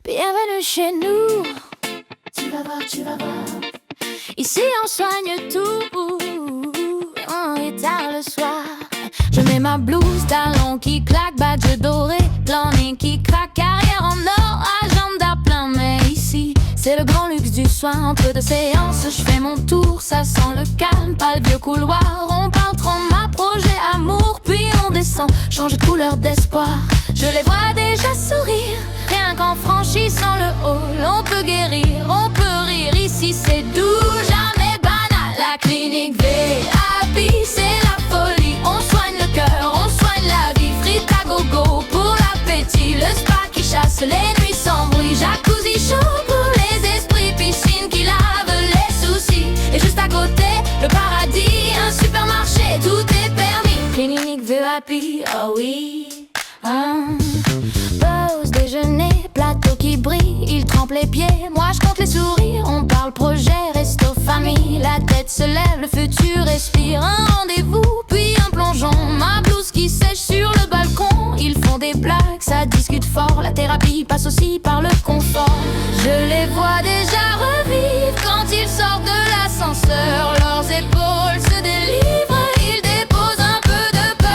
Bienvenue chez nous. Tu vas voir, tu vas voir. Ici on soigne tout. Et tard le soir, je mets ma blouse, talons qui claquent, badge doré, planning qui craque, carrière en or, agenda plein. Mais ici, c'est le grand luxe du soin. Peu de séances, je fais mon tour, ça sent le calme, pas le vieux couloir. On parle trop ma projet amour, puis on descend, change de couleur d'espoir. Je les vois déjà sourire, rien qu'en franchissant le hall. On peut guérir, on peut rire, ici c'est doux, jamais banal. La clinique VIP, c'est la folie. On soigne le cœur, on soigne la vie. Frites à gogo pour l'appétit. Le spa qui chasse les nuits sans bruit. Jacuzzi chaud pour les esprits. Piscine qui lave les soucis. Et juste à côté, le paradis. Un supermarché, tout est permis. Clinique VIP, oh oui. Pause déjeuner, plateau qui brille. Il trempe les pieds, moi je compte les sourires. On parle projet, resto, famille. La tête se lève, le futur respire. Un rendez-vous, puis un plongeon. Ma blouse qui sèche sur le balcon. Ils font des blagues, ça discute fort. La thérapie passe aussi par le confort. Je les vois déjà revivre quand ils sortent de l'ascenseur. Leurs épaules se délivrent, ils déposent un peu de peur.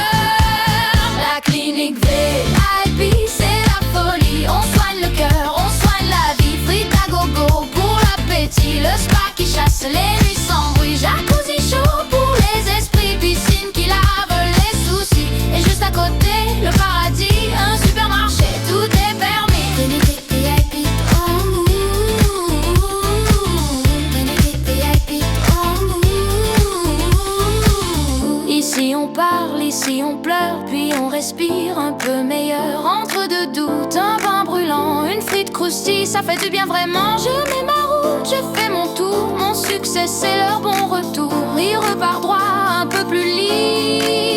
La clinique VIP, c'est la folie. On soigne le cœur, on soigne la vie. Frites à gogo pour l'appétit. Le spa qui chasse les nuits sans bruit. Jacuzzi chaud pour les esprits. Piscine qui lave les soucis. Et juste à côté, le paradis. Un supermarché, tout est permis. Clinique VIP, oh. Clinique VIP, oh. Ici on parle, ici on pleure, puis on respire un peu meilleur. Entre deux doutes, un pain brûlant, une frite croustille, ça fait du bien vraiment. Je mets ma route, je fais mon tour. Mon succès c'est leur bon retour. Ils repartent droit, un peu plus libre.